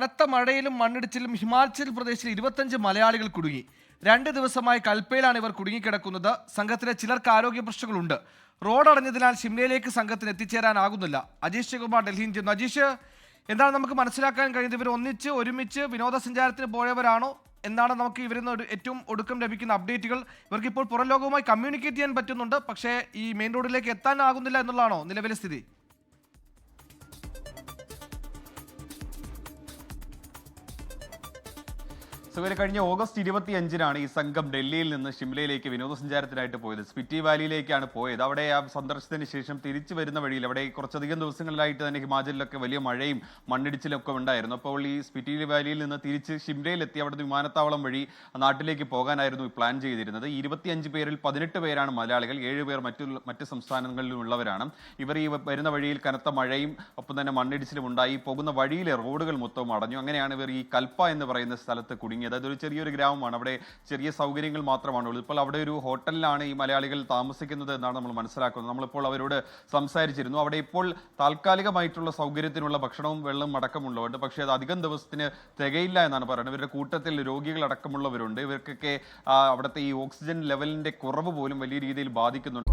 കനത്ത മഴയിലും മണ്ണിടിച്ചിലും ഹിമാചൽ പ്രദേശിൽ 25 മലയാളികൾ കുടുങ്ങി. 2 ദിവസമായി കൽപ്പയിലാണ് ഇവർ കുടുങ്ങിക്കിടക്കുന്നത്. സംഘത്തിലെ ചിലർക്ക് ആരോഗ്യ പ്രശ്നങ്ങളുണ്ട്. റോഡ് അടഞ്ഞതിനാൽ ഷിംലയിലേക്ക് സംഘത്തിന് എത്തിച്ചേരാനാകുന്നില്ല. അജീഷ് കുമാർ ഡൽഹിയിൽ ചെന്നു. അജീഷ്, എന്താണ് നമുക്ക് മനസ്സിലാക്കാൻ കഴിയുന്നത്? ഇവർ ഒരുമിച്ച് വിനോദസഞ്ചാരത്തിന് പോയവരാണോ എന്നാണ് നമുക്ക് ഇവരിൽ നിന്ന് ഏറ്റവും ഒടുക്കം ലഭിക്കുന്ന അപ്ഡേറ്റുകൾ. ഇവർക്ക് ഇപ്പോൾ പുറം ലോകവുമായി കമ്മ്യൂണിക്കേറ്റ് ചെയ്യാൻ പറ്റുന്നുണ്ട്, പക്ഷേ ഈ മെയിൻ റോഡിലേക്ക് എത്താനാകുന്നില്ല എന്നുള്ളതാണോ നിലവിലെ സ്ഥിതി? കഴിഞ്ഞ ഓഗസ്റ്റ് 25-നാണ് ഈ സംഘം ഡൽഹിയിൽ നിന്ന് ഷിംലയിലേക്ക് വിനോദസഞ്ചാരത്തിനായിട്ട് പോയത്. സ്പിറ്റി വാലിയിലേക്കാണ് പോയത്. അവിടെ ആ സന്ദർശനത്തിന് ശേഷം തിരിച്ചു വരുന്ന വഴിയിൽ അവിടെ കുറച്ചധികം ദിവസങ്ങളിലായിട്ട് തന്നെ ഹിമാചലിലൊക്കെ വലിയ മഴയും മണ്ണിടിച്ചിലൊക്കെ ഉണ്ടായിരുന്നു. അപ്പോൾ ഈ സ്പിറ്റി വാലിയിൽ നിന്ന് തിരിച്ച് ഷിംലയിലെത്തി അവിടുന്ന് വിമാനത്താവളം വഴി നാട്ടിലേക്ക് പോകാനായിരുന്നു പ്ലാൻ ചെയ്തിരുന്നത്. 25 പേരിൽ 18 പേരാണ് മലയാളികൾ, 7 പേർ മറ്റ് സംസ്ഥാനങ്ങളിലുമുള്ളവരാണ്. ഇവർ ഈ വരുന്ന വഴിയിൽ കനത്ത മഴയും ഒപ്പം തന്നെ മണ്ണിടിച്ചിലും ഉണ്ടായി. പോകുന്ന വഴിയിലെ റോഡുകൾ മൊത്തവും അടഞ്ഞു. അങ്ങനെയാണ് ഇവർ ഈ കൽപ്പ എന്ന് പറയുന്ന സ്ഥലത്ത് കുടുങ്ങിയത്. അതൊരു ചെറിയൊരു ഗ്രാമമാണ്, അവിടെ ചെറിയ സൗകര്യങ്ങൾ മാത്രമാണുള്ളത്. ഇപ്പോൾ അവിടെ ഒരു ഹോട്ടലിലാണ് ഈ മലയാളികൾ താമസിക്കുന്നത് എന്നാണ് നമ്മൾ മനസ്സിലാക്കുന്നത്. നമ്മളിപ്പോൾ അവരോട് സംസാരിച്ചിരുന്നു. അവിടെ ഇപ്പോൾ താൽക്കാലികമായിട്ടുള്ള സൗകര്യത്തിനുള്ള ഭക്ഷണവും വെള്ളവും അടക്കമുള്ളതുണ്ട്. പക്ഷേ അത് അധികം ദിവസത്തിന് തികയില്ല എന്നാണ് പറയുന്നത്. ഇവരുടെ കൂട്ടത്തിൽ രോഗികൾ അടക്കമുള്ളവരുണ്ട്. ഇവർക്കൊക്കെ അവിടുത്തെ ഈ ഓക്സിജൻ ലെവലിന്റെ കുറവ് പോലും വലിയ രീതിയിൽ ബാധിക്കുന്നുണ്ട്.